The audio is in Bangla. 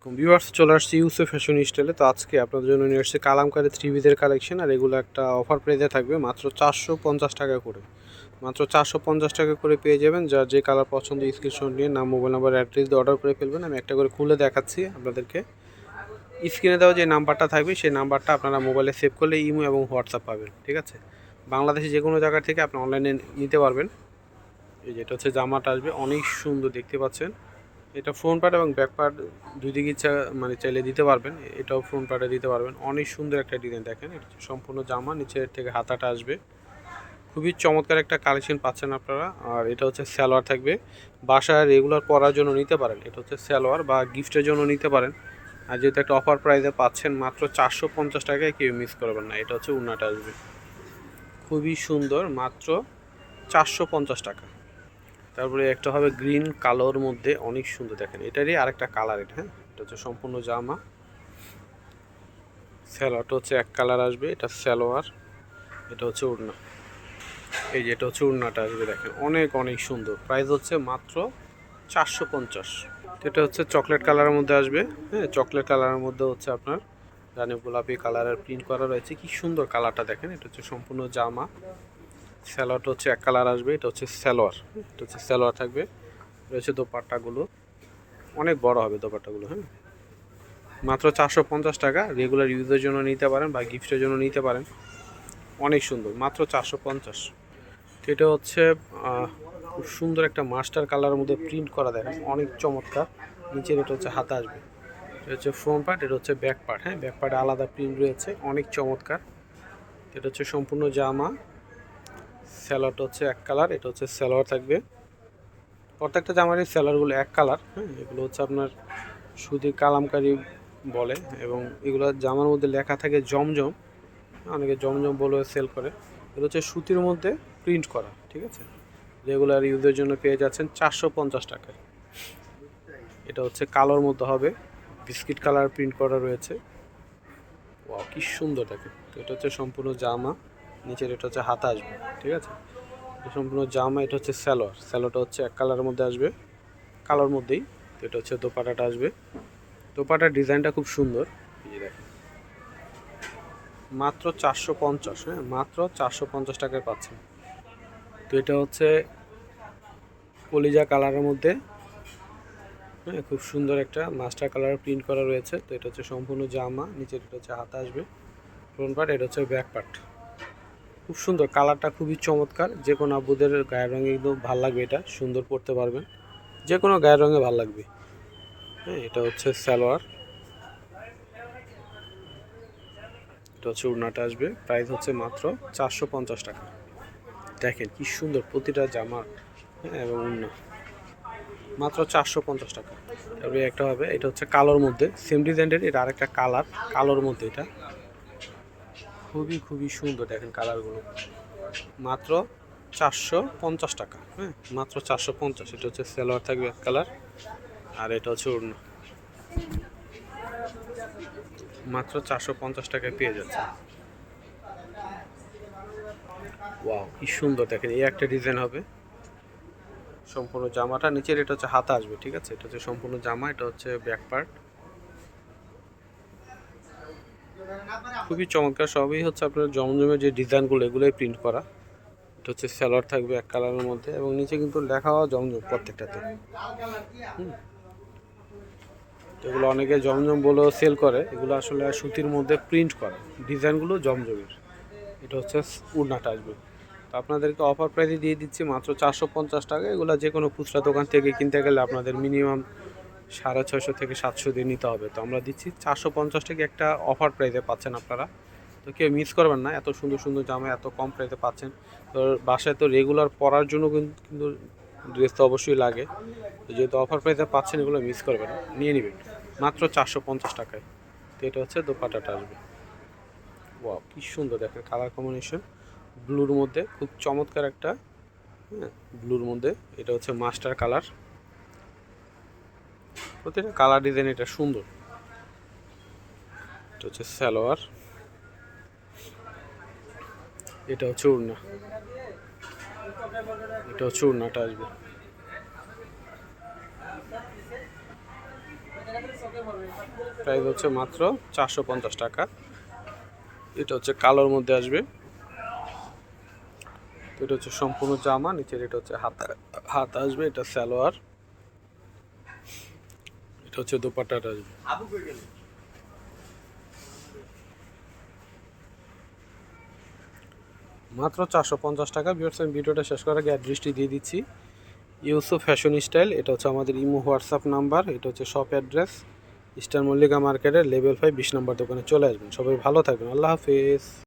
ভিউয়ার্স, চলে আসছি ইউসুফ ফ্যাশন স্টাইলে। তো আজকে আপনাদের জন্য নিয়ে আসছি কালামকারী থ্রি পিসের কালেকশন। আর এগুলো একটা অফার প্রাইসে থাকবে মাত্র 450 টাকা করে। মাত্র 450 টাকা করে পেয়ে যাবেন। যার যে কালার পছন্দ স্ক্রিনশট নিয়ে নাম, মোবাইল নাম্বার, অ্যাড্রেস দিয়ে অর্ডার করে ফেলবেন। আমি একটা করে খুলে দেখাচ্ছি আপনাদেরকে। স্ক্রিনে দেওয়া যে নাম্বারটা থাকবে সেই নাম্বারটা আপনারা মোবাইলে সেভ করলে ইমো এবং হোয়াটসঅ্যাপ পাবেন, ঠিক আছে? বাংলাদেশে যে কোনো জায়গা থেকে আপনি অনলাইনে নিতে পারবেন। এই যেটা হচ্ছে জামাটা আসবে, অনেক সুন্দর দেখতে পাচ্ছেন। এটা ফ্রন্ট পার্ট এবং ব্যাক পার্ট দুই দিকে ইচ্ছা চাইলে দিতে পারবেন। এটাও ফ্রন্ট পার্টে দিতে পারবেন। অনেক সুন্দর একটা ডিজাইন দেখেন। এটা সম্পূর্ণ জামা, নিচের থেকে হাতাটা আসবে। খুবই চমৎকার একটা কালেকশন পাচ্ছেন আপনারা। আর এটা হচ্ছে সালোয়ার থাকবে। বাসায় রেগুলার পরার জন্য নিতে পারেন। এটা হচ্ছে সালোয়ার বা গিফটের জন্য নিতে পারেন। আর যেহেতু একটা অফার প্রাইসে পাচ্ছেন মাত্র 450 টাকায়, কেউ মিস করবেন না। এটা হচ্ছে উন্নাটা আসবে, খুবই সুন্দর, মাত্র 450 টাকা। তারপরে একটা হবে গ্রিন কালোর মধ্যে, অনেক সুন্দর দেখেন। এটারই আরেকটা কালার। এটা হ্যাঁ, এটা হচ্ছে সম্পূর্ণ জামা। সালোয়ারটা হচ্ছে এক কালার আসবে। এটা সালোয়ার, এটা হচ্ছে ওড়না। এই যে এটা হচ্ছে ওড়নাটা আসবে, দেখেন অনেক অনেক সুন্দর। প্রাইস হচ্ছে মাত্র 450। এটা হচ্ছে চকলেট কালারের মধ্যে আসবে। হ্যাঁ, চকলেট কালারের মধ্যে হচ্ছে আপনার রানী গোলাপি কালারের প্রিন্ট করা রয়েছে। কি সুন্দর কালারটা দেখেন। এটা হচ্ছে সম্পূর্ণ জামা। সালোয়ারটা হচ্ছে এক কালার আসবে। এটা হচ্ছে সালোয়ার, এটা হচ্ছে সালোয়ার থাকবে। রয়েছে দোপাট্টাগুলো, অনেক বড় হবে দোপাট্টাগুলো। হ্যাঁ, মাত্র 450 টাকা। রেগুলার ইউজের জন্য নিতে পারেন বা গিফটের জন্য নিতে পারেন। অনেক সুন্দর, মাত্র 450। এটা হচ্ছে খুব সুন্দর একটা মাস্টার কালারের মধ্যে প্রিন্ট করা, দেখেন অনেক চমৎকার। নিচের এটা হচ্ছে হাতা আসবে। এটা হচ্ছে ফ্রন্ট পার্ট, এটা হচ্ছে ব্যাক পার্ট। হ্যাঁ, ব্যাক পার্টে আলাদা প্রিন্ট রয়েছে, অনেক চমৎকার। এটা হচ্ছে সম্পূর্ণ জামা। সালোয়ারটা হচ্ছে এক কালার। এটা হচ্ছে সালোয়ার থাকবে। প্রত্যেকটা জামারই সালোয়ারগুলো এক কালার। হ্যাঁ, এগুলো হচ্ছে আপনার সুতি কালামকারী বলে, এবং এগুলো জামার মধ্যে লেখা থাকে জমজম। অনেকে জমজম বলে সেল করে। এগুলো হচ্ছে সুতির মধ্যে প্রিন্ট করা, ঠিক আছে? রেগুলার ইউজের জন্য পেয়ে যাচ্ছেন 450 টাকায়। এটা হচ্ছে কালোর মধ্যে হবে, বিস্কিট কালার প্রিন্ট করা রয়েছে। ওয়াও, কি সুন্দর দেখেন। তো এটা হচ্ছে সম্পূর্ণ জামা। নিচের এটা হচ্ছে হাতা আসবে, ঠিক আছে? এটা সম্পূর্ণ জামা। এটা হচ্ছে সালোয়ার। সালোয়ারটা হচ্ছে এক কালারের মধ্যে আসবে, কালোর মধ্যেই। তো এটা হচ্ছে দোপাটাটা আসবে। দোপাটার ডিজাইনটা খুব সুন্দর। এই যে দেখেন, মাত্র 450। হ্যাঁ, মাত্র 450 টাকায় পাচ্ছেন। তো এটা হচ্ছে কলিজা কালারের মধ্যে। হ্যাঁ, খুব সুন্দর একটা মাস্টার কালার প্রিন্ট করা রয়েছে। তো এটা হচ্ছে সম্পূর্ণ জামা। নিচের এটা হচ্ছে হাতা আসবে, ফ্রন্ট পার্ট। এটা হচ্ছে ব্যাক পার্ট। খুব সুন্দর কালারটা, খুবই চমৎকার। যে কোনো আব্বুদের গায়ের রঙে কিন্তু ভালো লাগবে। এটা সুন্দর পরতে পারবেন, যে কোনো গায়ের রঙে ভালো লাগবে। হ্যাঁ, এটা হচ্ছে সালোয়ার। এটা হচ্ছে ওড়নাটা আসবে। প্রাইস হচ্ছে মাত্র 450 টাকা। দেখেন কি সুন্দর প্রতিটা জামা। হ্যাঁ, এবং ওড়না মাত্র 450 টাকা। তারপরে একটা হবে, এটা হচ্ছে কালোর মধ্যে, সেম ডিজাইনের। এটা আরেকটা কালার, কালোর মধ্যে। এটা খুবই খুবই সুন্দর, দেখেন কালারগুলো। মাত্র 450 টাকা। হ্যাঁ, মাত্র 450। এটা হচ্ছে সালোয়ার থাকবে এক কালার, আর এটা হচ্ছে ওড়না। মাত্র 450 টাকায় পেয়ে যাচ্ছে। ওয়াও, কি সুন্দর দেখেন। এই একটা ডিজাইন হবে সম্পূর্ণ জামাটা। নিচের এটা হচ্ছে হাতা আসবে, ঠিক আছে? এটা হচ্ছে সম্পূর্ণ জামা। এটা হচ্ছে ব্যাক পার্ট। খুবই চমৎকার। সবই হচ্ছে আপনার জমজমের যে ডিজাইনগুলো, এগুলোই প্রিন্ট করা। এটা হচ্ছে সালোয়ার থাকবে এক কালারের মধ্যে, এবং নিচে কিন্তু লেখাও জমজম প্রত্যেকটাতে। এগুলো অনেকে জমজম বলেও সেল করে। এগুলো আসলে সুতির মধ্যে প্রিন্ট করা, ডিজাইনগুলো জমজমের। এটা হচ্ছে উড়নাটা আসবে। তো আপনাদেরকে অফার প্রাইসে দিয়ে দিচ্ছি মাত্র 450 টাকা। এগুলো যে কোনো খুচরা দোকান থেকে কিনতে গেলে আপনাদের মিনিমাম 650 থেকে 700 দিয়ে নিতে হবে। তো আমরা দিচ্ছি 450 টাকা, একটা অফার প্রাইসে পাচ্ছেন আপনারা। তো কেউ মিস করবেন না, এত সুন্দর সুন্দর জামা এত কম প্রাইসে পাচ্ছেন। তো বাসায় তো রেগুলার পরার জন্য কিন্তু ড্রেস তো অবশ্যই লাগে। তো যেহেতু অফার প্রাইসে পাচ্ছেন, এগুলো মিস করবেন না, নিয়ে নেবেন মাত্র 450 টাকায়। তো এটা হচ্ছে দোপাট্টাটা আসবে। ওয়াও, কি সুন্দর দেখেন কালার কম্বিনেশন। ব্লুর মধ্যে খুব চমৎকার একটা। হ্যাঁ, ব্লুর মধ্যে এটা হচ্ছে মাস্টার কালার। প্রতিটা কালার ডিজাইন এটা সুন্দর। এটা হচ্ছে সালোয়ার। এটা হচ্ছে ওড়না। এটা হচ্ছে ওড়নাটা আসবে। প্রাইস হচ্ছে মাত্র 450 টাকা। এটা হচ্ছে কালোর মধ্যে আসবে। তো এটা হচ্ছে সম্পূর্ণ জামা, নিচের এটা হচ্ছে হাত আসবে, এটা সালোয়ার, এটা হচ্ছে দোপাট্টাটা আসবে। মাত্র 450 টাকা। ভিউয়ার্স, আমি ভিডিওটা শেষ করার আগে অ্যাড্রেসটি দিয়ে দিচ্ছি। ইউসুফ ফ্যাশন স্টাইল, এটা হচ্ছে আমাদের ইমো হোয়াটসঅ্যাপ নাম্বার, এটা হচ্ছে শপ অ্যাড্রেস ইস্টার্ন মল্লিকা মার্কেটের লেভেল 5 20 নম্বর দোকানে চলে আসবেন। সবাই ভালো থাকবেন, আল্লাহ হাফিজ।